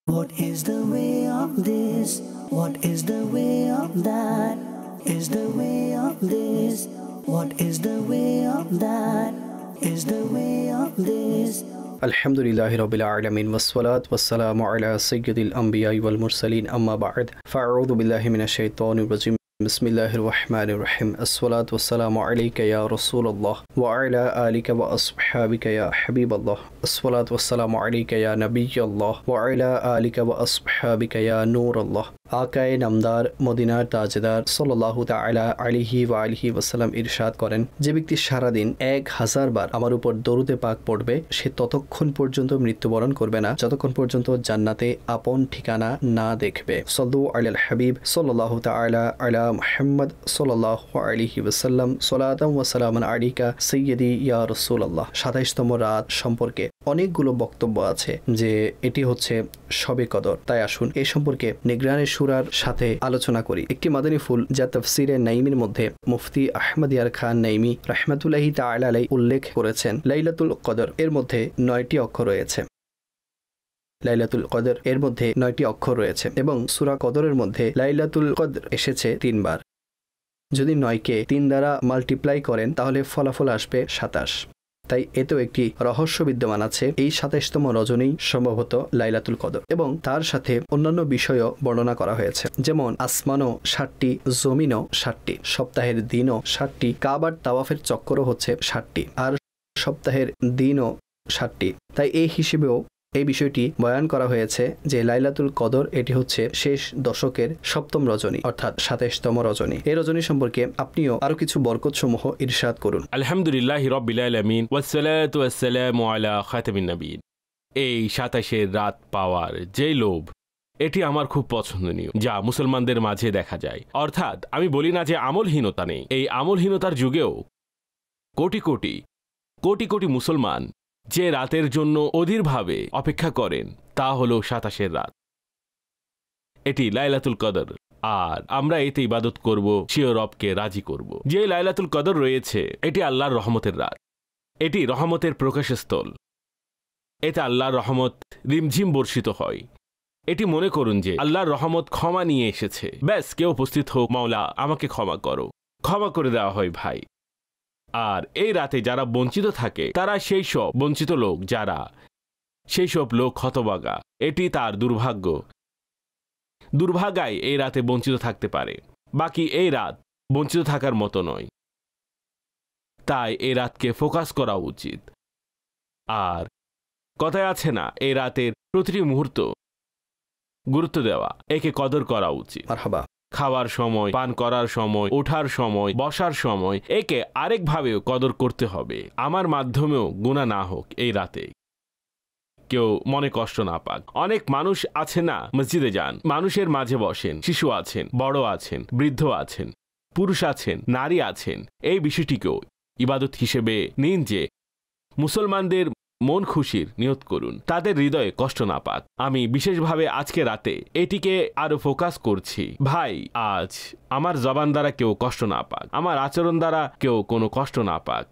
What is the way of this? What is the way of that? Is the way of this? What is the way of that? Is the way of this? Alhamdulillahi Rabbil Alameen wassalat wassalamu ala sayyidil anbiya wal mursalin amma ba'd fa'udhu billahi minash shaitanir rajim Bismillahir Rahmanir Rahim As-salatu wassalamu alayka ya Rasulullah wa ala alika wa ashabika ya Habiballah As-salatu wassalamu alayka ya Nabiyallah wa ala alika wa ashabika ya Nurallah আকায়ে নামদার মদিনার তাজদার সাল্লাল্লাহু তাআলা আলাইহি ওয়া আলিহি ওয়াসাল্লাম ইরশাদ করেন, যে ব্যক্তি সারাদিন 1000 বার আমার উপর দরুদে পাক পড়বে সে ততক্ষণ পর্যন্ত মৃত্যুবরণ করবে না যতক্ষণ পর্যন্ত জান্নাতে আপন ঠিকানা না দেখবে। সাল্লু আলাল হাবিব সাল্লাল্লাহু তাআলা আলা মুহাম্মদ সাল্লাল্লাহু আলাইহি ওয়াসাল্লাম সালাতাম ওয়া সালামান আলাইকা সাইয়্যিদি ইয়া রাসূলুল্লাহ। 27তম রাত সম্পর্কে অনেকগুলো বক্তব্য আছে যে এটি হচ্ছে শবে কদর, তাই আসুন এই সম্পর্কে নিগরানের সূরার সাথে আলোচনা করি। একটি মাদানী ফুল যা তাফসিরে নাইমির মধ্যে মুফতি আহমদ ইয়ার খান নাইমি রাহমাতুল্লাহি তাআলা আলাইহি উল্লেখ করেছেন, লাইলাতুল কদর এর মধ্যে 9টি অক্ষর রয়েছে। লাইলাতুল কদর এর মধ্যে 9টি অক্ষর রয়েছে এবং সূরা কদরের মধ্যে লাইলাতুল কদর এসেছে 3 বার। যদি 9কে 3 দ্বারা মাল্টিপ্লাই করেন তাহলে ফলাফল আসবে 27। তাই এতেও একটি রহস্য বিদ্যমান আছে। এই 27তম রজনী সম্ভবত লাইলাতুল কদর এবং তার সাথে অন্যান্য বিষয়ও বর্ণনা করা হয়েছে, যেমন আসমানও 7টি, জমিনও 7টি, সপ্তাহের দিনও 7টি, কাবার তাওয়াফের চক্করও হচ্ছে 7টি, আর সপ্তাহের দিনও 7টি। তাই এই হিসেবেও এই বিষয়টি বয়ান করা হয়েছে যে লাইলাতুল কদর এটি হচ্ছে শেষ দশকের 7ম রজনী অর্থাৎ 27তম রজনী। এই রজনী সম্পর্কে আপনিও আরো কিছু বরকতসমূহ ইরশাদ করুন। আলহামদুলিল্লাহি রাব্বিল আলামিন ওয়াসসালাতু ওয়াসসালামু আলা খাতামিন নবিয়্যিন। এই 27-এর রাত পাওয়ার যে লোভ, এটি আমার খুব পছন্দনীয়, যা মুসলমানদের মাঝে দেখা যায়। অর্থাৎ আমি বলি না যে আমলহীনতা নেই, এই আমলহীনতার যুগেও কোটি কোটি কোটি কোটি মুসলমান যে রাতের জন্য অধীরভাবে অপেক্ষা করেন তা হলো 27-এর রাত। এটি লাইলাতুল কদর, আর আমরা এতে ইবাদত করব, স্বীয় রবকে রাজি করব। যে লাইলাতুল কদর রয়েছে এটি আল্লাহর রহমতের রাত, এটি রহমতের প্রকাশস্থল। এতে আল্লাহর রহমত রিমঝিম বর্ষিত হয়। এটি মনে করুন যে আল্লাহর রহমত ক্ষমা নিয়ে এসেছে, ব্যাস কেউ উপস্থিত হোক, মাওলা আমাকে ক্ষমা করো, ক্ষমা করে দেওয়া হয় ভাই। আর এই রাতে যারা বঞ্চিত থাকে তারা সেই সব বঞ্চিত লোক, যারা সেই সব লোক হতভাগা, এটি তার দুর্ভাগ্য। দুর্ভাগায় এই রাতে বঞ্চিত থাকতে পারে, বাকি এই রাত বঞ্চিত থাকার মতো নয়। তাই এই রাতকে ফোকাস করা উচিত। আর কথায় আছে না, এই রাতের প্রতিটি মুহূর্ত গুরুত্ব দেওয়া, একে কদর করা উচিত। মারহাবা। খাওয়ার সময়, পান করার সময়, ওঠার সময়, বসার সময়, একে আরেকভাবেও কদর করতে হবে। আমার মাধ্যমেও গুনাহ না হোক এই রাতে, কেউ মনে কষ্ট না পাক। অনেক মানুষ আছে না, মসজিদে যান, মানুষের মাঝে বসেন, শিশু আছেন, বড় আছেন, বৃদ্ধ আছেন, পুরুষ আছেন, নারী আছেন। এই বিষয়টিকেও ইবাদত হিসেবে নিন যে মুসলমানদের মন খুশির নিয়ত করুন, তাদের হৃদয়ে কষ্ট না পাক। আমি বিশেষভাবে আজকে রাতে এটিকে আরো ফোকাস করছি। ভাই, আজ আমার জবান দ্বারা কেউ কষ্ট না পাক, আমার আচরণ দ্বারা কেউ কোনো কষ্ট না পাক।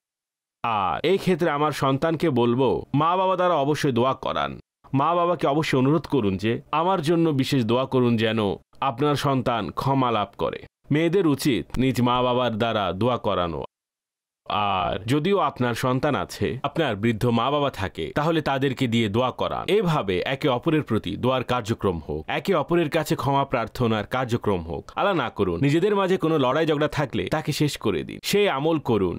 আর এই ক্ষেত্রে আমার সন্তানকে বলবো, মা বাবা দ্বারা অবশ্যই দোয়া করান। মা বাবাকে অবশ্যই অনুরোধ করুন যে আমার জন্য বিশেষ দোয়া করুন যেন আপনার সন্তান ক্ষমা লাভ করে। মেয়েদের উচিত নিজ মা বাবার দ্বারা দোয়া করানো। আর যদিও আপনার সন্তান আছে, আপনার বৃদ্ধ মা বাবা থাকে, তাহলে তাদেরকে দিয়ে দোয়া করান। এভাবে একে অপরের প্রতি দোয়ার কার্যক্রম হোক, একে অপরের কাছে ক্ষমা প্রার্থনার কার্যক্রম হোক। আল্লাহ না করুন নিজেদের মাঝে কোনো লড়াই ঝগড়া থাকলে তাকে শেষ করে দিন। সেই আমল করুন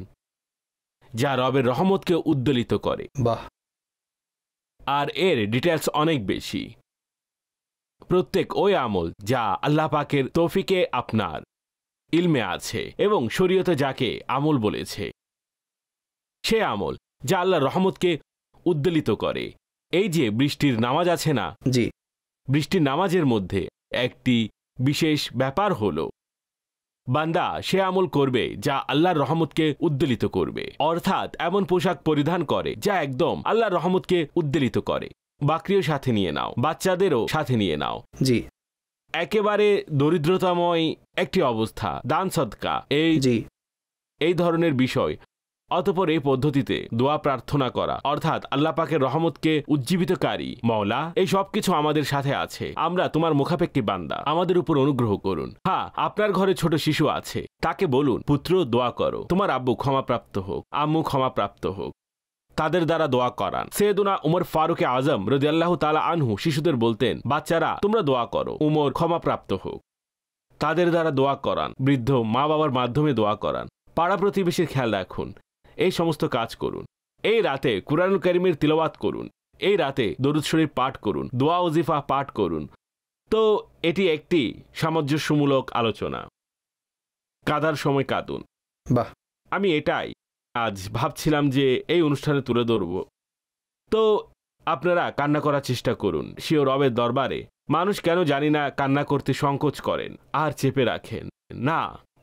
যা রবের রহমতকে উদ্দোলিত করে। বাহ। আর এর ডিটেলস অনেক বেশি। প্রত্যেক ওই আমল যা আল্লাহ পাকের তৌফিকে আপনার ইলমে আছে এবং শরীয়তে যাকে আমল বলেছে, সে আমল যা আল্লাহর রহমতকে উদ্দোলিত করে। এই যে বৃষ্টির নামাজ আছে না, জি, বৃষ্টির নামাজের মধ্যে একটি বিশেষ ব্যাপার হলো বান্দা সে আমল করবে যা আল্লাহর রহমতকে উদ্দোলিত করবে। অর্থাৎ এমন পোশাক পরিধান করে যা একদম আল্লাহর রহমতকে উদ্দোলিত করে। বাকরিও সাথে নিয়ে নাও, বাচ্চাদেরও সাথে নিয়ে নাও। জি, একেবারে দরিদ্রতাময় একটি অবস্থা, দান সদকা, এই ধরনের বিষয় অতঃপর এই পদ্ধতিতে দোয়া প্রার্থনা করা, অর্থাৎ আল্লাহ পাকের রহমতকে উজ্জীবিতকারী, মওলা এই সব কিছু আমাদের সাথে আছে, আমরা তোমার মুখাপেক্ষী বান্দা, আমাদের উপর অনুগ্রহ করুন। হ্যাঁ, আপনার ঘরে ছোট শিশু আছে, তাকে বলুন, পুত্র দোয়া করো, তোমার আব্বু ক্ষমাপ্রাপ্ত হোক, আম্মু ক্ষমাপ্রাপ্ত হোক, তাদের দ্বারা দোয়া করান। সৈয়দনা উমর ফারুক আজম রাদিয়াল্লাহু তাআলা আনহু শিশুদের বলতেন, বাচ্চারা তোমরা দোয়া করো, উমর ক্ষমাপ্রাপ্ত হোক, তাদের দ্বারা দোয়া করান। বৃদ্ধ মা বাবার মাধ্যমে দোয়া করান। পাড়া প্রতিবেশীর খেয়াল রাখুন, এই সমস্ত কাজ করুন। এই রাতে কুরআনুল কারীমের তিলাওয়াত করুন, এই রাতে দরুদ শরীফ পাঠ করুন, দোয়া ওজিফা পাঠ করুন। তো এটি একটি সামঞ্জস্যমূলক আলোচনা। কাদার সময় কাঁদুন। বাহ, আমি এটাই আজ ভাবছিলাম যে এই অনুষ্ঠানে তুলে ধরব। তো আপনারা কান্না করার চেষ্টা করুন স্বীয় রবের দরবারে। মানুষ কেন জানি না কান্না করতে সংকোচ করেন আর চেপে রাখেন। না,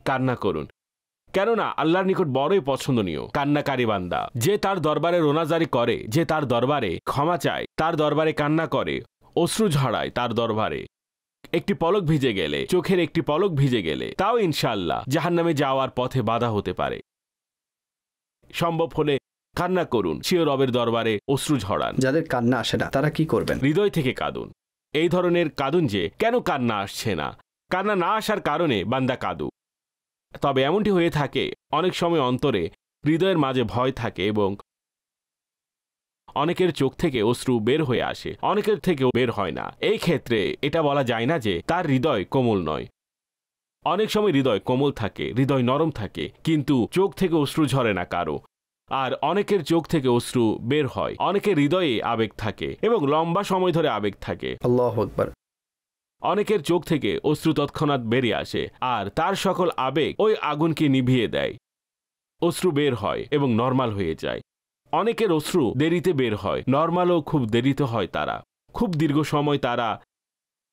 কান্না করুন, কেননা আল্লাহর নিকট বড়ই পছন্দনীয় কান্নাকারী বান্দা, যে তার দরবারে রোনাজারি করে, যে তার দরবারে ক্ষমা চায়, তার দরবারে কান্না করে, অশ্রু ঝরায় তার দরবারে। একটি পলক ভিজে গেলে, চোখের একটি পলক ভিজে গেলে, তাও ইনশাআল্লাহ জাহান্নামে যাওয়ার পথে বাধা হতে পারে। সম্ভব হলে কান্না করুন, স্বীয় রবের দরবারে অশ্রু ঝরান। যাদের কান্না আসে না তারা কি করবেন? হৃদয় থেকে কাঁদুন। এই ধরনের কাঁদুন যে কেন কান্না আসছে না, কান্না না আসার কারণে বান্দা কাঁদুক। তবে এমনটি হয়ে থাকে অনেক সময় অন্তরে হৃদয়ের মাঝে ভয় থাকে এবং অনেকের চোখ থেকে অশ্রু বের হয়ে আসে, অনেকের থেকেও বের হয় না। এই ক্ষেত্রে এটা বলা যায় না যে তার হৃদয় কোমল নয়। অনেক সময় হৃদয় কোমল থাকে, হৃদয় নরম থাকে, কিন্তু চোখ থেকে অশ্রু ঝরে না কারো। আর অনেকের চোখ থেকে অশ্রু বের হয়, অনেকের হৃদয়ে আবেগ থাকে এবং লম্বা সময় ধরে আবেগ থাকে। আল্লাহু আকবার। অনেকের চোখ থেকে অশ্রু তৎক্ষণাৎ বেরিয়ে আসে আর তার সকল আবেগ ওই আগুনকে নিভিয়ে দেয়। অশ্রু বের হয় এবং নর্মাল হয়ে যায়। অনেকের অশ্রু দেরিতে বের হয়, নর্মালও খুব দেরিতে হয়। তারা খুব দীর্ঘ সময় তারা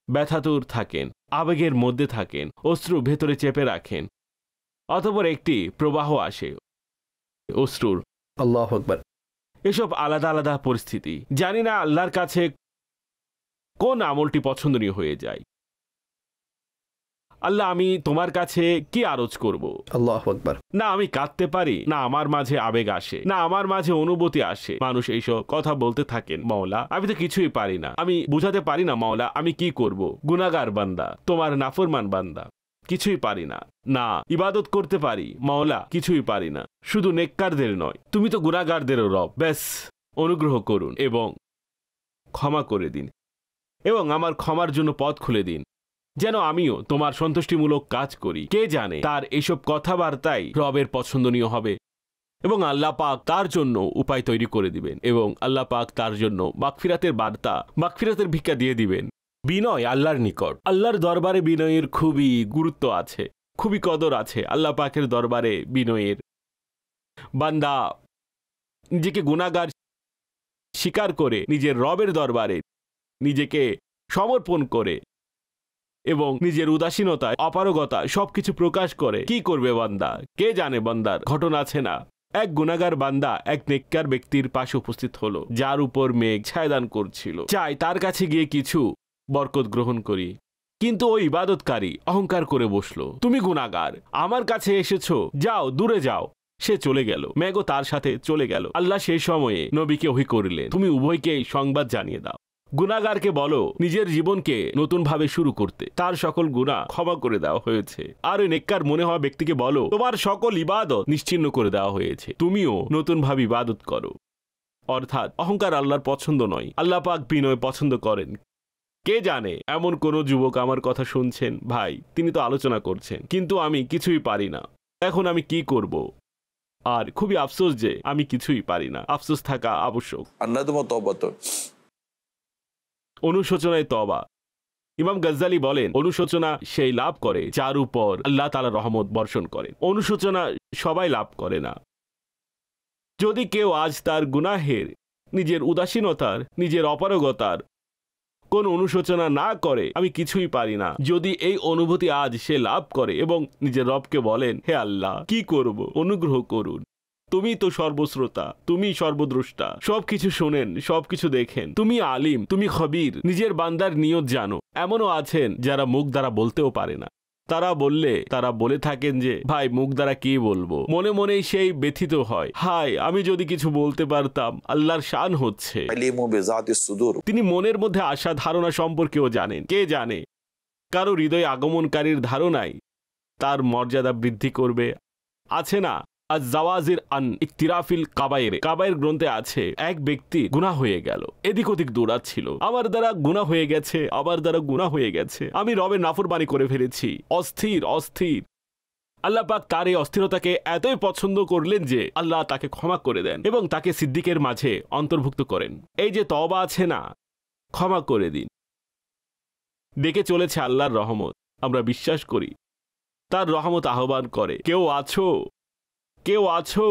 ব্যথাতুর থাকেন, আবেগের মধ্যে থাকেন, অশ্রু ভেতরে চেপে রাখেন। অতঃপর একটি প্রবাহ আসে অশ্রুর। আল্লাহু আকবার। এসব আলাদা আলাদা পরিস্থিতি। জানি না আল্লাহর কাছে কোন আমলটি পছন্দনীয় হয়ে যায়। আল্লাহ, আমি তোমার কাছে কি আরজ করব? আল্লাহু আকবার। না আমি কাঁদতে পারি, না আমার মাঝে আবেগ আসে, না আমার মাঝে অনুভূতি আসে। মানুষ এইসব কথা বলতে থাকেন, মাওলা আমি তো কিছুই পারি না, আমি বুঝাতে পারি না মাওলা আমি কি করব, গুনাহগার বান্দা, তোমার নাফরমান বান্দা, কিছুই পারি না। না ইবাদত করতে পারি মাওলা, কিছুই পারি না। শুধু নেককারদের নয়, তুমি তো গুনাহগারদেরও রব। ব্যাস অনুগ্রহ করুন এবং ক্ষমা করে দিন এবং আমার ক্ষমার জন্য পথ খুলে দিন, যেন আমিও তোমার সন্তুষ্টিমূলক কাজ করি। কে জানে তার এসব কথাবার্তাই রবের পছন্দনীয় হবে এবং আল্লাহ পাক তার জন্য উপায় তৈরি করে দিবেন এবং আল্লাহ পাক তার জন্য মাগফিরাতের বার্তা, মাগফিরাতের ভিক্ষা দিয়ে দিবেন। বিনয় আল্লাহর নিকট, আল্লাহর দরবারে বিনয়ের খুবই গুরুত্ব আছে, খুবই কদর আছে। আল্লাহ পাকের দরবারে বিনয়ের। বান্দা নিজেকে গুনাহগার স্বীকার করে নিজের রবের দরবারে নিজেকে সমর্পণ করে এবং নিজের উদাসীনতায়, অপারগতা সবকিছু প্রকাশ করে কি করবে বান্দা? কে জানে বান্দার ঘটনা আছে না? এক গুনাহগার বান্দা এক নেককার ব্যক্তির পাশে উপস্থিত হলো, যার উপর মেঘ ছায়াদান করছিল। চাই তার কাছে গিয়ে কিছু বরকত গ্রহণ করি, কিন্তু ওই ইবাদতকারী অহংকার করে বসলো, তুমি গুনাহগার, আমার কাছে এসেছো, যাও দূরে যাও। সে চলে গেল, মেঘও তার সাথে চলে গেল। আল্লাহ সেই সময়ে নবীকে ওহী করলেন, তুমি উভয়কেই সংবাদ জানিয়ে দাও। গুনাহগারকে বলো নিজের জীবনকে নতুনভাবে শুরু করতে, তার সকল গুনাহ ক্ষমা করে দেওয়া হয়েছে। আর ওই নেককার মনে হওয়া ব্যক্তিকে বলো তোমার সকল ইবাদত নিশ্চিহ্ন করে দেওয়া হয়েছে, তুমিও নতুনভাবে ইবাদত করো। অর্থাৎ অহংকার আল্লাহর পছন্দ নয়। আল্লাহ পাক বিনয় পছন্দ করেন। কে জানে এমন কোন যুবক আমার কথা শুনছেন, ভাই তিনি তো আলোচনা করছেন, কিন্তু আমি কিছুই পারি না, এখন আমি কি করব? আর খুবই আফসোস যে আমি কিছুই পারি না। আফসোস থাকা আবশ্যক। অনুশোচনায় তওবা। ইমাম গজ্জালি বলেন, অনুশোচনা সেই লাভ করে যার উপর আল্লাহ তাআলা রহমত বর্ষণ করেন। অনুশোচনা সবাই লাভ করে না। যদি কেউ আজ তার গুনাহের, নিজের উদাসীনতার, নিজের অপারগতার কোন অনুশোচনা না করে, আমি কিছুই পারি না, যদি এই অনুভূতি আজ সে লাভ করে এবং নিজের রবকে বলেন, হে আল্লাহ কি করব, অনুগ্রহ করুন, তুমি তো সর্বশ্রোতা, তুমি সর্বদ্রষ্টা, সবকিছু শোনেন, সবকিছু দেখেন, তুমি আলিম, তুমি খবীর, নিজের বান্দার নিয়ত জানো। এমনও আছেন যারা মুখ দ্বারা বলতেও পারে না, তারা বলে থাকেন যে ভাই মুখ দ্বারা কি বলবো, মনে মনেই সেই ব্যথিত হয়, হায় আমি যদি কিছু বলতে পারতাম। আল্লাহর শান হচ্ছে তিনি মনের মধ্যে আসা ধারণা সম্পর্কেও জানেন। কে জানে কারো হৃদয় আগমনকারীর ধারণাই তার মর্যাদা বৃদ্ধি করবে। আছে না আজ-জাওয়াজির আন ইকতিরাফিল কাবায়ের, কাবায়ের গ্রন্থে আছে এক ব্যক্তি গুনাহ হয়ে গেল, এদিক ওদিক দৌড়াচ্ছিল, আমার দ্বারা গুনাহ হয়ে গেছে, আমার দ্বারা গুনাহ হয়ে গেছে, আমি রবের নাফরমানি করে ফেলেছি, অস্থির অস্থির। আল্লাহ পাক তার এই অস্থিরতাকে এতই পছন্দ করলেন যে আল্লাহ তাকে ক্ষমা করে দেন এবং তাকে সিদ্দিকের মাঝে অন্তর্ভুক্ত করেন। এই যে তওবা আছে না, ক্ষমা করে দিন, ডেকে চলেছে আল্লাহর রহমত। আমরা বিশ্বাস করি তার রহমত আহ্বান করে, কেউ আছো, কেউ আছো,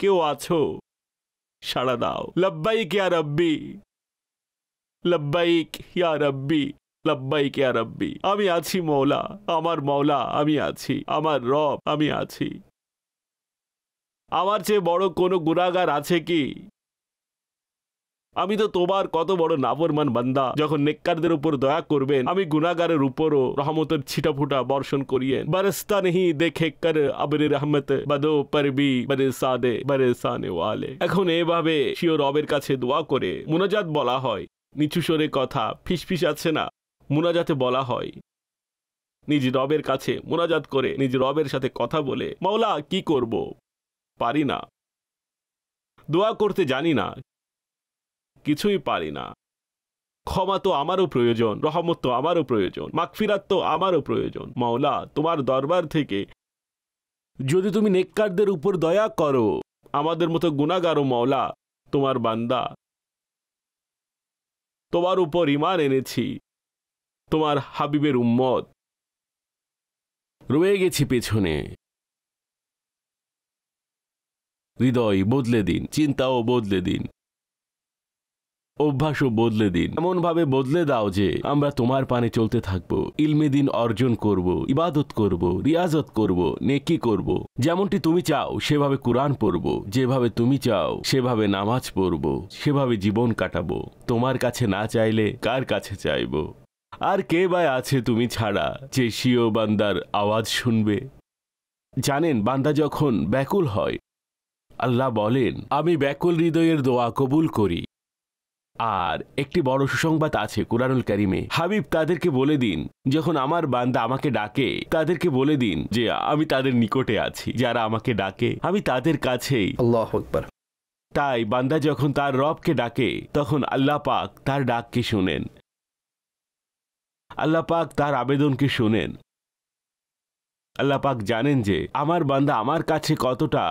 কেউ আছো, সাড়া দাও। লব্বাইক ইয়া রব্বি, লব্বাইক ইয়া রব্বি, লব্বাইক ইয়া রব্বি। আমি আছি মওলা, আমার মওলা আমি আছি, আমার রব আমি আছি। আমার চেয়ে বড় কোনো গুনাহগার আছে কি? আমি তো তোমার কত বড় নাফরমান বান্দা, যখন নেককারদের উপর দয়া করবেন আমি গুনাহগারের উপরও রহমতের ছিটাফুটা বর্ষণ করিয়েন। বরসতা নেহি দেখে কর আবরে রহমত বদো পর ভি বরসাদে বরসানে ওয়ালে। এখন এভাবে সিও রবের কাছে দোয়া করে মুনাজাত বলা হয়, নিচু স্বরে কথা, ফিসফিস আছে না, মুনাজাতে বলা হয় নিজ রবের কাছে মুনাজাত করে নিজ রবের সাথে কথা বলে, মাওলা কি করব, পারি না, দোয়া করতে জানি না, কিছুই পারি না, ক্ষমা তো আমারও প্রয়োজন, রহমত তো আমারও প্রয়োজন, মাগফিরাত তো আমারও প্রয়োজন। মাওলা তোমার দরবার থেকে যদি তুমি নেককারদের উপর দয়া করো, আমাদের মতো গুনাহগারও মাওলা তোমার বান্দা, তোমার উপর ঈমান এনেছি, তোমার হাবিবের উম্মত, রয়ে গেছি পেছনে। হৃদয় বদলে দিন, চিন্তাও বদলে দিন, অভ্যাসও বদলে দিন, এমন ভাবে বদলে দাও যে আমরা তোমার পানে চলতে থাকবো, ইলমে দিন অর্জন করব, ইবাদত করব, রিয়াজত করব, নেকি করব, যেমনটি তুমি চাও সেভাবে কুরআন পড়ব, যেভাবে তুমি চাও সেভাবে নামাজ পড়ব, সেভাবে জীবন কাটাবো। তোমার কাছে না চাইলে কার কাছে চাইব? আর কে বা আছে তুমি ছাড়া যে স্বীয় বান্দার আওয়াজ শুনবে? জানেন, বান্দা যখন ব্যাকুল হয় আল্লাহ বলেন আমি ব্যাকুল হৃদয়ের দোয়া কবুল করি। আর একটি বড় সুসংবাদ আছে কুরআনুল কারীমে, হাবিব তাদেরকে বলে দিন যখন আমার বান্দা আমাকে ডাকে, তাদেরকে বলে দিন যে আমি তাদের নিকটে আছি, যারা আমাকে ডাকে আমি তাদের কাছেই। আল্লাহু আকবার। তাই বান্দা যখন তার রবকে ডাকে তখন আল্লাহ পাক তার ডাককে শুনেন, আল্লাহ পাক তার আবেদনকে শুনেন। আল্লাহ পাক জানেন যে আমার বান্দা আমার কাছে কতটা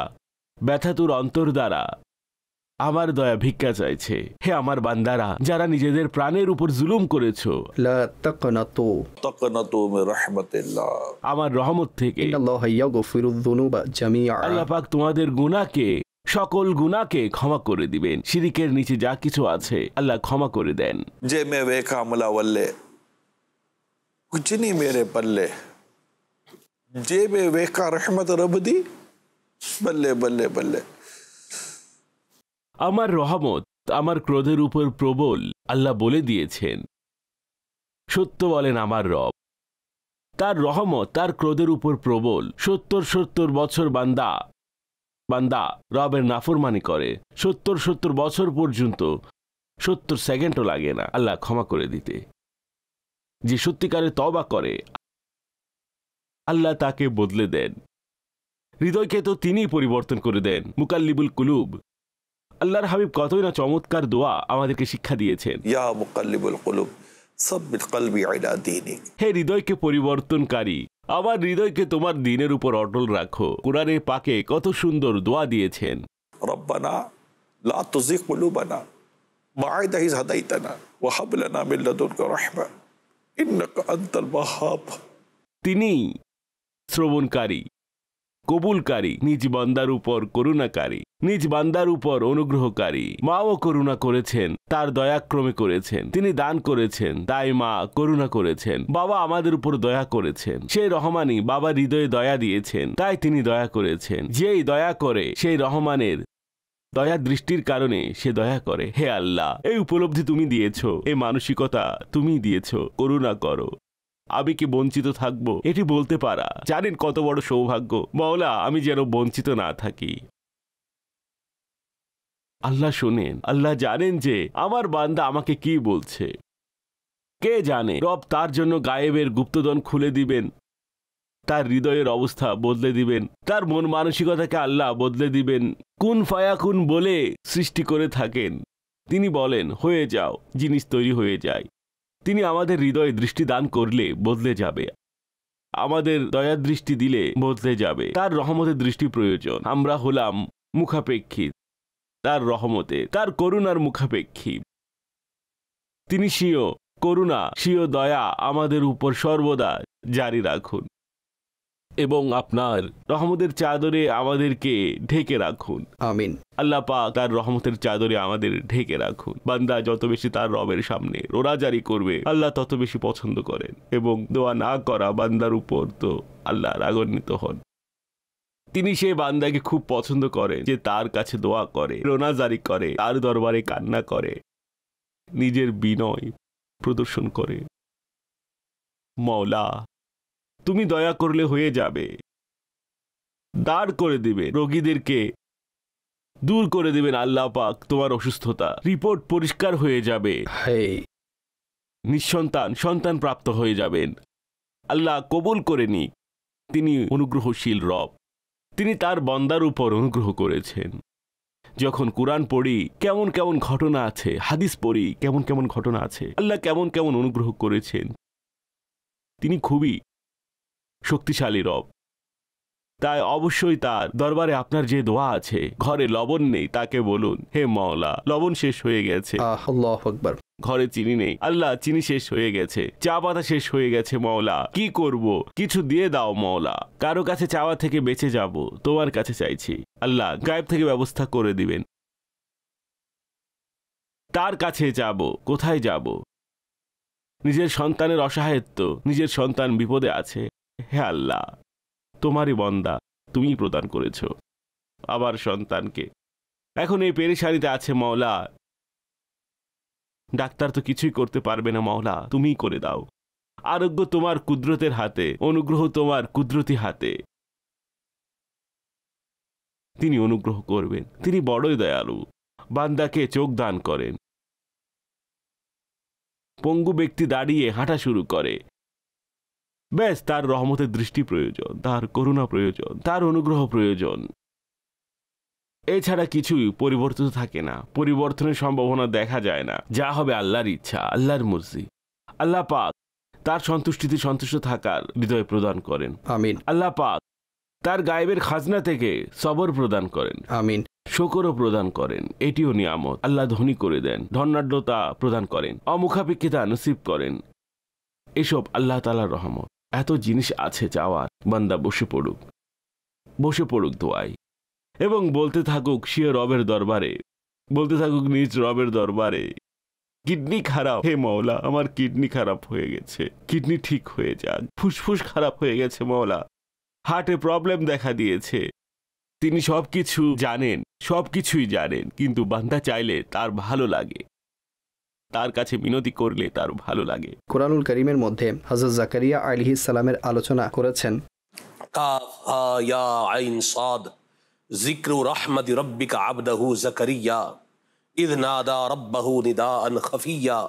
ব্যথাতুর অন্তর দ্বারা আমার দয়া ভিক্ষা চাইছে। হে আমার বান্দারা, যারা নিজেদের প্রাণের উপর জুলুম করেছো, লা তাকনাতু মির রাহমাতিল্লাহ, আমার রহমত থেকে। ইন্নাল্লাহা ইয়াগফিরুয যুনুবা জামিআ। আল্লাহ পাক তোমাদের গুনাহকে, সকল গুনাহকে ক্ষমা করে দিবেন। শিরিকের নিচে যা কিছু আছে আল্লাহ ক্ষমা করে দেন। যে মে ওয়েখা মুলাওয়াল্লে কুছ নি মেরে পল্লে, যে মে ওয়েখা রহমত রব্বি বল্লে বল্লে বল্লে। আমার রহমত আমার ক্রোধের উপর প্রবল, আল্লাহ বলে দিয়েছেন। সত্য বলেন আমার রব, তার রহমত তার ক্রোধের উপর প্রবল। ৭০ বছর বান্দা রবের নাফরমানি করে, ৭০ বছর পর্যন্ত ৭০ সেকেন্ডও লাগে না আল্লাহ ক্ষমা করে দিতে। যে সত্যিকারে তওবা করে আল্লাহ তাকে বদলে দেন। হৃদয়কে তো তিনিই পরিবর্তন করে দেন, মুকাল্লিবুল কুলুব। আল্লাহর হাবিব কতই না চমৎকার দোয়া আমাদেরকে শিক্ষা দিয়েছেন। ইয়া মুকাল্লিবুল কুলুব সাব্বিত কলবি আলা দীনিক। হে হৃদয়কে পরিবর্তনকারী, আমার হৃদয়কে তোমার দ্বীনের উপর অটল রাখো। কোরআনে পাকে কত সুন্দর দোয়া দিয়েছেন। রব্বানা লা তুযিগ কুলুবানা বা'দা ইয হাদাইতানা ওয়া হাব লানা মিন লাদুনকা রাহমা ইন্নাকা আনতাল ওয়াহ্হাব। তিনি শ্রবণকারী, কবুলকারী, নিজ বান্দার উপর করুণাকারী, নিজ বান্দার উপর অনুগ্রহকারী। মাও করুণা করেছেন, তার দয়াক্রমে করেছেন। তিনি দান করেছেন, তাই মা করুণা করেছেন। বাবা আমাদের উপর দয়া করেছেন, সেই রহমানই বাবার হৃদয়ে দয়া দিয়েছেন, তাই তিনি দয়া করেছেন। যেই দয়া করে সেই রহমানের দয়া দৃষ্টির কারণে সে দয়া করে। হে আল্লাহ, এই উপলব্ধি তুমি দিয়েছ, এই মানসিকতা তুমি দিয়েছ, করুণা করো। আমি কি বঞ্চিত থাকবো, এটি বলতে পারা জানেন কত বড় সৌভাগ্য। মাওলা আমি যেন বঞ্চিত না থাকি। আল্লাহ শোনেন, আল্লাহ জানেন যে আমার বান্দা আমাকে কি বলছে। কে জানে, রব তার জন্য গায়েবের গুপ্তধন খুলে দিবেন, তার হৃদয়ের অবস্থা বদলে দিবেন, তার মন মানসিকতাকে আল্লাহ বদলে দিবেন। কুন ফায়াকুন বলে সৃষ্টি করে থাকেন, তিনি বলেন হয়ে যাও, জিনিস তৈরি হয়ে যায়। তিনি আমাদের হৃদয়ে দৃষ্টি দান করলে বদলে যাবে, আমাদের দয়ার দৃষ্টি দিলে বদলে যাবে। তার রহমতের দৃষ্টি প্রয়োজন। আমরা হলাম মুখাপেক্ষী তার রহমতে, তার করুণার মুখাপেক্ষী। তিনি স্বীয় করুণা, স্বীয় দয়া আমাদের উপর সর্বদা জারি রাখুন এবং আপনার রহমতের চাদরে আমাদেরকে ঢেকে রাখুন। আমিন। আল্লাহ পাক তার রহমতের চাদরে আমাদের ঢেকে রাখুন। বান্দা যত বেশি তার রবের সামনে রোনাজারি করবে, আল্লাহ তত বেশি পছন্দ করেন, এবং দোয়া না করা বান্দার উপর তো আল্লাহ রাগান্বিত হন। তিনি সেই বান্দাকে খুব পছন্দ করেন যে তার কাছে দোয়া করে, রোনাজারি করে, তার দরবারে কান্না করে, নিজের বিনয় প্রদর্শন করে। মওলা তুমি দয়া করলে হয়ে যাবে, দাঁড় করে দিবে রোগীদেরকে, দূর করে দিবেন আল্লাহ পাক তোমার অসুস্থতা, রিপোর্ট পরিষ্কার হয়ে যাবে, নিঃসন্তান সন্তান প্রাপ্ত হয়ে যাবেন। আল্লাহ কবুল করে নিক। তিনি অনুগ্রহশীল রব, তিনি তার বান্দার উপর অনুগ্রহ করেছেন। যখন কুরআন পড়ি কেমন কেমন ঘটনা আছে, হাদিস পড়ি কেমন কেমন ঘটনা আছে, আল্লাহ কেমন কেমন অনুগ্রহ করেছেন। তিনি খুবই শক্তিশালী রব। তাই অবশ্যই তার দরবারে আপনার যে দোয়া আছে, ঘরে লবণ নেই তাকে বলুন, হে মাওলা লবণ শেষ হয়ে গেছে, আল্লাহু আকবার। ঘরে চিনি নেই, আল্লাহ চিনি শেষ হয়ে গেছে, চা পাতা শেষ হয়ে গেছে, মাওলা কি করব, কিছু দিয়ে দাও মাওলা। কারো কাছে চাওয়া থেকে বেঁচে যাব, তোমার কাছে চাইছি, আল্লাহ গায়েব থেকে ব্যবস্থা করে দিবেন। তার কাছে যাব, কোথায় যাব? নিজের সন্তানের অসহায়ত্ব, নিজের সন্তান বিপদে আছে, হে আল্লাহ তোমারই বান্দা, তুমি প্রদান করেছ আবার সন্তানকে, এখন এই পেরেশানিতে আছে মাওলা, ডাক্তার তো কিছুই করতে পারবে না মাওলা, তুমিই করে দাও। আরোগ্য তোমার কুদরতের হাতে, অনুগ্রহ তোমার কুদরতি হাতে। তিনি অনুগ্রহ করবেন, তিনি বড়ই দয়ালু, বান্দাকে চোখ দান করেন। পঙ্গু ব্যক্তি দাঁড়িয়ে হাঁটা শুরু করে, ব্যাস তার রহমতের দৃষ্টি প্রয়োজন, তার করুণা প্রয়োজন, তার অনুগ্রহ প্রয়োজন। এছাড়া কিছুই পরিবর্তিত থাকে না, পরিবর্তনের সম্ভাবনা দেখা যায় না। যা হবে আল্লাহর ইচ্ছা, আল্লাহর মর্জি। আল্লাহ পাক তার সন্তুষ্টিতে সন্তুষ্ট থাকার হৃদয় প্রদান করেন। আমিন। আল্লাহ পাক তার গায়েবের খাজনা থেকে সবর প্রদান করেন। আমিন। শুকরও প্রদান করেন, এটিও নিয়ামত। আল্লাহ ধনী করে দেন, ধনাঢ্যতা প্রদান করেন, অমুখাপেক্ষিতা নসিব করেন। এসব আল্লাহ তাআলার রহমত। এত জিনিস আছে চাওয়ার, বান্দা বসে পড়ুক দোয়ায়, এবং বলতে থাকুক স্বীয় রবের দরবারে, বলতে থাকুক নিজ রবের দরবারে, কিডনি খারাপ, হে মাওলা আমার কিডনি খারাপ হয়ে গেছে, কিডনি ঠিক হয়ে যাক। ফুসফুস খারাপ হয়ে গেছে মাওলা, হার্টে প্রবলেম দেখা দিয়েছে। তিনি সবকিছু জানেন, সবকিছুই জানেন, কিন্তু বান্দা চাইলে তার ভালো লাগে, তার কাছে মিনতি করলে তার ভালো লাগে। কোরআনুল কারীমের মধ্যে হযরত জাকারিয়া আলাইহিস সালামের আলোচনা করেছেন, কাফ হা ইয়া আইন সাদ যিকরু রাহমাতি রাব্বিকা আবদাহু জাকারিয়া ইয নাদা রাব্বাহু নিদাআন খাফিয়া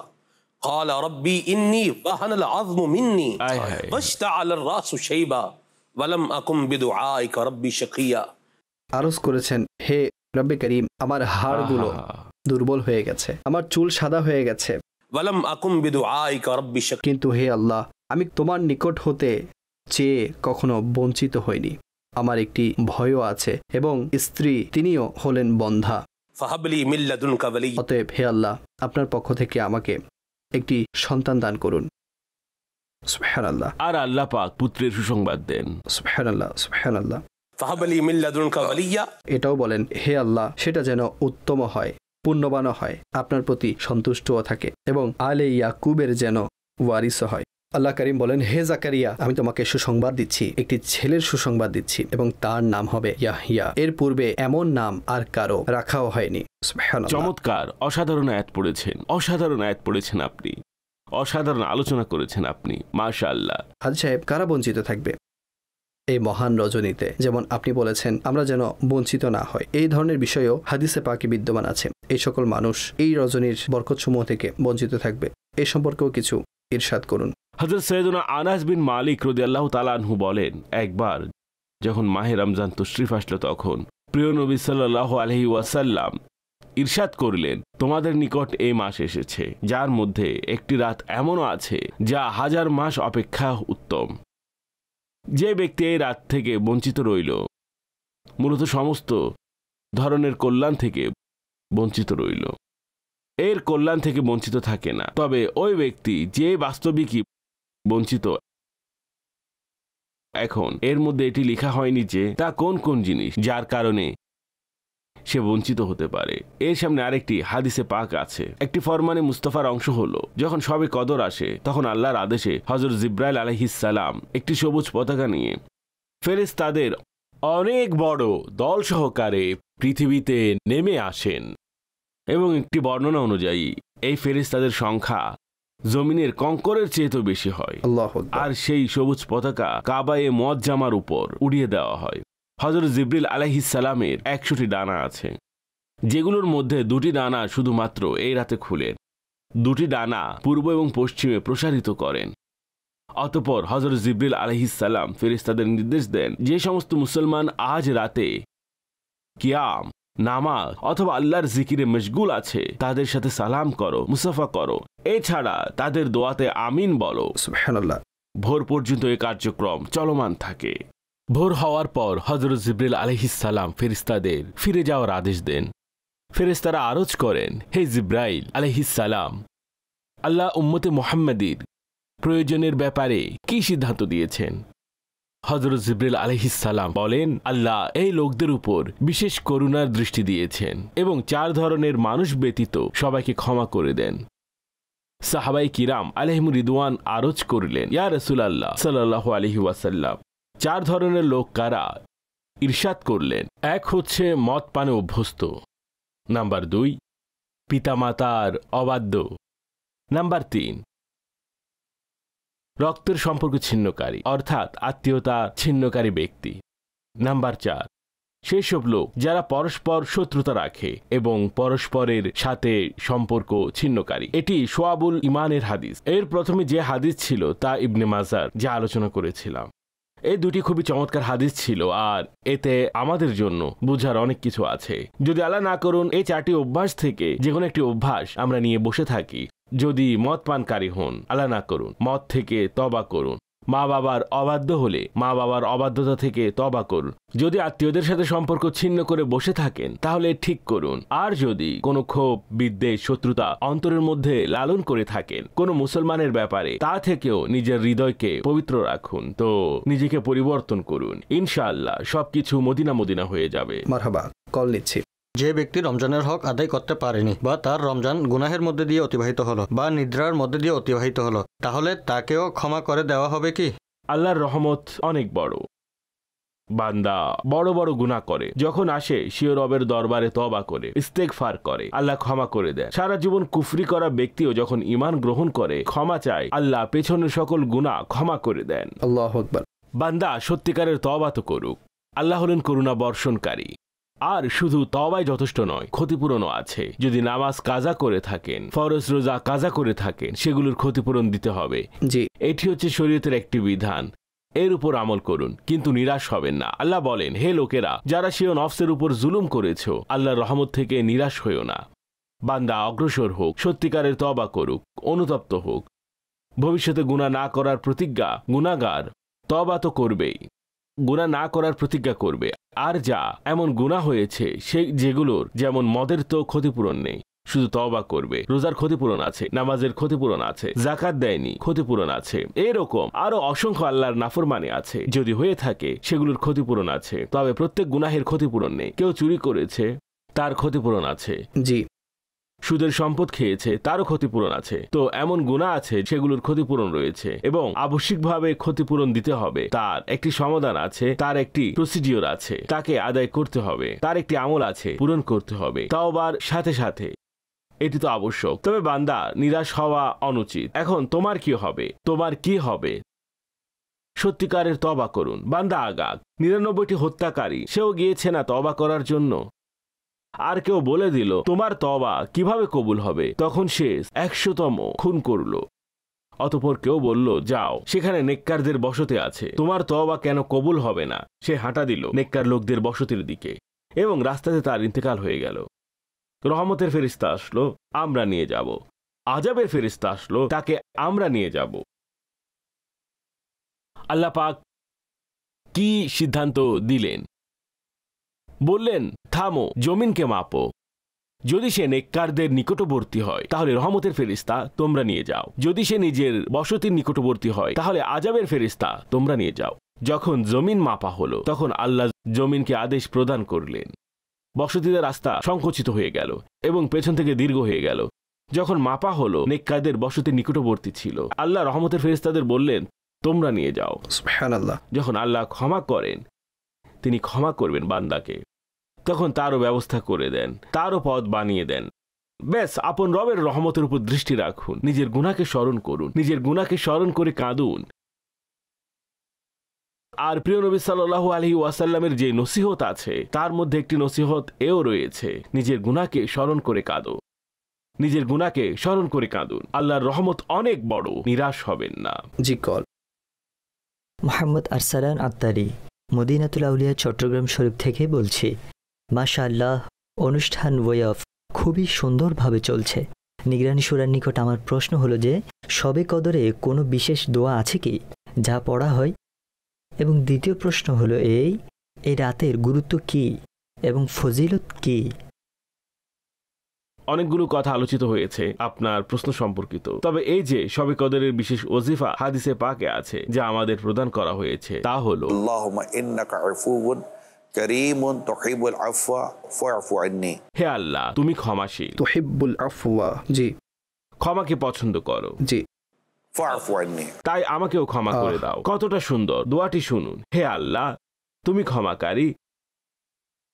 ক্বালা রাব্বি ইন্নী ওয়াহানাল আযমু মিন্নী ওয়াশতাআলার রাসু শাইবা ওয়া লাম আকুম বিদুআইকা রাব্বি শাকিয়া। আরজ করেছেন, হে রব্বে করিম, আমার হাড়গুলো দুর্বল হয়ে গেছে, আমার চুল সাদা হয়ে গেছে, ওয়া লাম আকুম বিদুআইকা রাব্বি শাকিয়া, কিন্তু হে আল্লাহ আমি তোমার নিকট হতে চেয়ে কখনো বঞ্চিত হইনি। আমার একটি ভয়ও আছে এবং স্ত্রী তিনিও হলেন বন্ধা। ফাহাবলি মিন লাদুনকা ওয়ালিয়্যা, অতএব হে আল্লাহ আপনার পক্ষ থেকে আমাকে একটি সন্তান দান করুন। সুবহানাল্লাহ। আর আল্লাহ পাক পুত্রের সুসংবাদ দেন। সুবহানাল্লাহ, সুবহানাল্লাহ। ফাহাবলি মিন লাদুনকা ওয়ালিয়্যা, এটাও বলেন, হে আল্লাহ সেটা যেন উত্তম হয়, পুণ্যবান হয়, আপনার প্রতি সন্তুষ্টও থাকে, এবং আলে ইয়াকুবের যেন ওয়ারিস হয়। আল্লাহ করিম বলেন, হে জাকারিয়া আমি তোমাকে সুসংবাদ দিচ্ছি, একটি ছেলের সুসংবাদ দিচ্ছি, এবং তার নাম হবে ইয়াহইয়া। এর পূর্বে এমন নাম আর কারো রাখাও হয়নি। সুবহানাল্লাহ। চমৎকার, অসাধারণ আয়াত পড়েছেন, অসাধারণ আয়াত পড়েছেন আপনি, অসাধারণ আলোচনা করেছেন আপনি, মাশাআল্লাহ। হাজী সাহেব, কারা বঞ্চিত থাকবে এই মহান রজনীতে? যেমন আপনি বলেছেন আমরা যেন বঞ্চিত না হয়, এই ধরনের বিষয়ও হাদিসে পাকে বিদ্যমান আছে। এই সকল মানুষ এই রজনীর বরকতসমূহ থেকে বঞ্চিত থাকবে, এই সম্পর্কেও কিছু ইরশাদ করুন। হযরত সৈয়দনা আনাস বিন মালিক রাদিয়াল্লাহু তাআলা আনহু বলেন, একবার যখন মাহে রমজান তশরিফ আসলো তখন প্রিয় নবী সাল্লাল্লাহু আলাইহি ওয়াসাল্লাম ইরশাদ করলেন, তোমাদের নিকট এই মাস এসেছে যার মধ্যে একটি রাত এমনও আছে যা 1000 মাস অপেক্ষা উত্তম। যে ব্যক্তি এই রাত থেকে বঞ্চিত রইল মূলত সমস্ত ধরনের কল্যাণ থেকে বঞ্চিত রইল, এর কল্যাণ থেকে বঞ্চিত থাকে না। তবে ওই ব্যক্তি যে বাস্তবিকই বঞ্চিত, এখন এর মধ্যে এটি লেখা হয়নি যে তা কোন কোন জিনিস যার কারণে সে বঞ্চিত হতে পারে। এর সামনে আরেকটি হাদিসে পাক আছে। একটি ফরমানে মুস্তাফার অংশ হলো, যখন সবে কদর আসে তখন আল্লাহর আদেশে হযরত জিবরাইল আলাইহিস সালাম একটি সবুজ পতাকা নিয়ে ফেরেশতাদের অনেক বড় দল সহকারে পৃথিবীতে নেমে আসেন এবং একটি বর্ণনা অনুযায়ী এই ফেরেশতাদের সংখ্যা জমিনের কঙ্করের চেয়ে তো বেশি হয়। আল্লাহু আকবার। আর সেই সবুজ পতাকা কাবায়ে মুআজ্জামার উপর উড়িয়ে দেওয়া হয়। হযরত জিবরিল আলাইহিস সালামের 100টি ডানা আছে, যেগুলোর মধ্যে 2টি ডানা শুধুমাত্র এই রাতে খুলেন, 2টি ডানা পূর্ব এবং পশ্চিমে প্রসারিত করেন। অতঃপর হযরত জিবরিল আলাইহিস সালাম ফেরেশতাদের নির্দেশ দেন, যে সমস্ত মুসলমান আজ রাতে কিয়াম, নামাজ অথবা আল্লাহর জিকিরে মশগুল আছে তাদের সাথে সালাম করো, মুসাফা করো, এছাড়া তাদের দোয়াতে আমিন বলো। সুবহানাল্লাহ। ভোর পর্যন্ত এই কার্যক্রম চলমান থাকে। ভোর হওয়ার পর হযরত জিবরিল আলাইহিস সালাম ফেরেশতাদের ফিরে যাওয়ার আদেশ দেন। ফেরেশতারা আরজ করেন, হে জিবরাইল আলাইহিস সালাম, আল্লাহ উম্মতে মুহাম্মাদীর প্রয়োজনের ব্যাপারে কি সিদ্ধান্ত দিয়েছেন? হযরত জিবরিল আলাইহিস সালাম বলেন, আল্লাহ এই লোকদের উপর বিশেষ করুণার দৃষ্টি দিয়েছেন এবং 4 ধরনের মানুষ ব্যতীত সবাইকে ক্ষমা করে দেন। সাহাবায়ে কিরাম আলাইহিমুর রিদওয়ান আরজ করলেন, ইয়া রাসূলুল্লাহ সাল্লাল্লাহু আলাইহি ওয়াসাল্লাম, 4 ধরনের লোক কারা? ইরশাদ করলেন, 1 হচ্ছে মদ পানে অভ্যস্ত, নাম্বার 2 পিতামাতার অবাধ্য, নাম্বার 3 রক্তের সম্পর্ক ছিন্নকারী অর্থাৎ আত্মীয়তা ছিন্নকারী ব্যক্তি, নাম্বার 4 সেই সব লোক যারা পরস্পর শত্রুতা রাখে এবং পরস্পরের সাথে সম্পর্ক ছিন্নকারী। এটি শোয়াবুল ইমানের হাদিস। এর প্রথমে যে হাদিস ছিল তা ইবনে মাজার, যা আলোচনা করেছিলাম। এই 2টি খুবই চমৎকার হাদিস ছিল, আর এতে আমাদের জন্য বোঝার অনেক কিছু আছে। যদি আল্লাহ না করুন এই 4টি অভ্যাস থেকে যে কোনো একটি অভ্যাস আমরা নিয়ে বসে থাকি, যদি মদ পানকারী হন আল্লাহ না করুন মদ থেকে তওবা করুন, মা বাবার অবাধ্য হলে মা বাবার অবাধ্যতা থেকে তওবা করুন, যদি আত্মীয়দের সাথে সম্পর্ক ছিন্ন করে বসে থাকেন তাহলে ঠিক করুন, আর যদি কোনো ক্ষোভ, বিদ্বেষ, শত্রুতা অন্তরের মধ্যে লালন করে থাকেন কোনো মুসলমানের ব্যাপারে, তা থেকেও নিজের হৃদয়কে পবিত্র রাখুন, তো নিজেকে পরিবর্তন করুন, ইনশাআল্লাহ সবকিছু মদিনা মদিনা হয়ে যাবে। মারহাবা। কল নিচ্ছি। যে ব্যক্তি রমজানের হক আদায় করতে পারেনি বা তার রমজান গুনাহের মধ্যে দিয়ে অতিবাহিত হলো বা নিদ্রার মধ্যে দিয়ে অতিবাহিত হলো, তাহলে তাকেও ক্ষমা করে দেওয়া হবে কি? আল্লাহর রহমত অনেক বড়। বান্দা বড় বড় গুনাহ করে, যখন আসে সিও রবের দরবারে তওবা করে ইস্তেগফার করে, আল্লাহ ক্ষমা করে দেন। সারা জীবন কুফরি করা ব্যক্তিও যখন ঈমান গ্রহণ করে ক্ষমা চায়, আল্লাহ পেছনের সকল গুনাহ ক্ষমা করে দেন। আল্লাহু আকবার। বান্দা সত্যিকারের তওবা তো করুক। আল্লাহ হলেন করুণা বর্ষণকারী। আর শুধু তওবাই যথেষ্ট নয়, ক্ষতিপূরণও আছে। যদি নামাজ কাজা করে থাকেন, ফরজ রোজা কাজা করে থাকেন, সেগুলোর ক্ষতিপূরণ দিতে হবে। জি, এটি হচ্ছে শরীয়তের একটি বিধান, এর উপর আমল করুন, কিন্তু নিরাশ হবেন না। আল্লাহ বলেন, হে লোকেরা যারা সিও নফসের উপর জুলুম করেছ, আল্লাহর রহমত থেকে নিরাশ হইও না। বান্দা অগ্রসর হোক, সত্যিকারের তওবা করুক, অনুতপ্ত হোক। ভবিষ্যতে গুনাহ না করার প্রতিজ্ঞা, গুনাহগার তওবা তো করবেই, গুনাহ না করার প্রতিজ্ঞা করবে। আর যা এমন গুনাহ হয়েছে সেই যেগুলোর যেমন মদের তো ক্ষতিপূরণ নেই, শুধু তওবা করবে। রোজার ক্ষতিপূরণ আছে, নামাজের ক্ষতিপূরণ আছে, যাকাত দেয়নি ক্ষতিপূরণ আছে, এরকম আরো অসংখ্য আল্লাহর নাফরমানি আছে, যদি হয়ে থাকে সেগুলোর ক্ষতিপূরণ আছে। তবে প্রত্যেক গুনাহের ক্ষতিপূরণ নেই। কেউ চুরি করেছে, তার ক্ষতিপূরণ আছে। জি, সুদের সম্পদ খেয়েছে, তারও ক্ষতিপূরণ আছে। তো এমন গুনাহ আছে সেগুলোর ক্ষতিপূরণ রয়েছে এবং আবশ্যিকভাবে ক্ষতিপূরণ দিতে হবে। তার একটি সমাধান আছে, তার একটি প্রসিডিওর আছে, তাকে আদায় করতে হবে, তার একটি আমল আছে, পূরণ করতে হবে তওবার সাথে সাথে। এটি তো আবশ্যক। তবে বান্দা নিরাশ হওয়া অনুচিত। এখন তোমার কি হবে? তোমার কি হবে? সত্যিকারের তওবা করুন। বান্দা আগাক। 99টি হত্যাকারী, সেও গিয়েছে না তওবা করার জন্য। আর কেউ বলে দিল তোমার তওবা কিভাবে কবুল হবে, তখন সে 100তম খুন করল। অতঃপর কেউ বলল যাও, সেখানে নেককারদের বসতি আছে, তোমার তওবা কেন কবুল হবে না? সে হাঁটা দিল নেককার লোকদের বসতির দিকে এবং রাস্তাতে তার ইন্তেকাল হয়ে গেল। রহমতের ফেরেশতা আসলো, আমরা নিয়ে যাব। আযাবের ফেরেশতা আসলো, তাকে আমরা নিয়ে যাব। আল্লাহ পাক কি সিদ্ধান্ত দিলেন? বললেন থামো, জমিনকে মাপো। যদি সে নেককারদের নিকটবর্তী হয় তাহলে রহমতের ফেরেশতা তোমরা নিয়ে যাও। যদি সে নিজের বসতির নিকটবর্তী হয় তাহলে আযাবের ফেরেশতা তোমরা নিয়ে যাও। যখন জমিন মাপা হলো তখন আল্লাহ জমিনকে আদেশ প্রদান করলেন। বসতিদের রাস্তা সংকুচিত হয়ে গেল এবং পেছন থেকে দীর্ঘ হয়ে গেল। যখন মাপা হলো নেককারদের বসতির নিকটবর্তী ছিল, আল্লাহ রহমতের ফেরেশতাদের বললেন তোমরা নিয়ে যাও। সুবহানাল্লাহ। যখন আল্লাহ ক্ষমা করেন, তিনি ক্ষমা করবেন বান্দাকে, তখন তারও ব্যবস্থা করে দেন, তারও পথ বানিয়ে দেন। বেশ, আপন রবের রহমতের উপর দৃষ্টি রাখুন, নিজের গুনাহকে স্মরণ করুন, নিজের গুনাহকে স্মরণ করে কাঁদুন। আর প্রিয় নবী সাল্লাল্লাহু আলাইহি ওয়াসাল্লামের যে নসিহত আছে তার মধ্যে একটি নসিহত এও রয়েছে, নিজের গুনাহকে স্মরণ করে কাঁদো, নিজের গুনাহকে স্মরণ করে কাঁদুন। আল্লাহর রহমত অনেক বড়, নিরাশ হবেন না। জি কল। মোহাম্মদ আরসালান আত্তারি, মদিনাতুল আউলিয়া, চট্টগ্রাম শরীফ থেকে বলছি। মাশাআল্লাহ, অনুষ্ঠান ওয়েফ খুবই সুন্দরভাবে চলছে। নিগরানি শুরার নিকট আমার প্রশ্ন হলো যে শবে কদরে কোনো বিশেষ দোয়া আছে কি যা পড়া হয়? এবং দ্বিতীয় প্রশ্ন হলো এই রাতের গুরুত্ব কি এবং ফজিলত কি? অনেকগুলো কথা আলোচিত হয়েছে আপনার প্রশ্ন সম্পর্কিত। তবে এই যে শবে কদরের বিশেষ ওজিফা হাদিসে পাকে আছে যা আমাদের প্রদান করা হয়েছে, তা হলো আল্লাহুম্মা ইন্নাকা আফুউন কারীমুন তুহিব্বুল আফওয়া ফা'ফু আন্নী। হে আল্লাহ, তুমি ক্ষমাশীল, তুহিব্বুল আফওয়া, জি, ক্ষমাকে পছন্দ করো, জি, ফা'ফু আন্নী, তাই আমাকেও ক্ষমা করে দাও। কতটা সুন্দর দোয়াটি শুনুন। হে আল্লাহ, তুমি ক্ষমাকারী,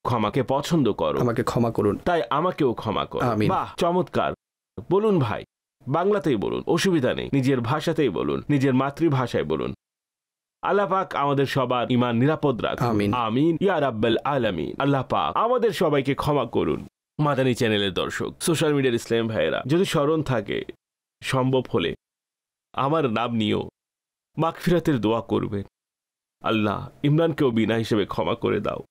ক্ষমাকে পছন্দ করো, আমাকে ক্ষমা করুন, তাই আমাকেও ক্ষমা করো। আমিন। বাহ, চমৎকার। বলুন ভাই, বাংলাতেই বলুন, অসুবিধা নেই, নিজের ভাষাতেই বলুন, নিজের মাতৃভাষায় বলুন। আল্লাহ পাক আমাদের সবার ঈমান নিরাপদ রাখুন। আমিন। আমিন ইয়া রাব্বাল আলামিন। আল্লাহ পাক আমাদের সবাইকে ক্ষমা করুন। মাদানী চ্যানেলের দর্শক, সোশ্যাল মিডিয়ার ইসলাম ভাইয়েরা, যদি স্মরণ থাকে, সম্ভব হলে আমার নাম নিয়েও মাগফিরাতের দোয়া করবেন। আল্লাহ ইমরানকেও বিনা হিসেবে ক্ষমা করে দাও।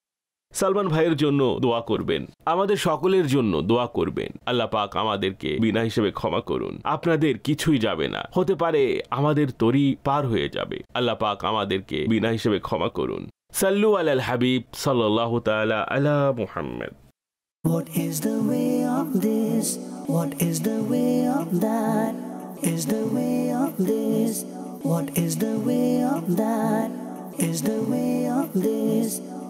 সালমান ভাইয়ের জন্য দোয়া করবেন, আমাদের সকলের জন্য দোয়া করবেন। আল্লাহ পাক আমাদেরকে বিনা হিসেবে ক্ষমা করুন। আপনাদের কিছুই যাবে না, হতে পারে আমাদের তরি পার হয়ে যাবে। আল্লাহ পাক আমাদেরকে বিনা হিসেবে ক্ষমা করুন। সাল্লু আলাল হাবিব সাল্লাল্লাহু তাআলা আলা Muhammad. What is the way of this? What is the way of that? Is the way of this? What is the way of that? Is the way of this?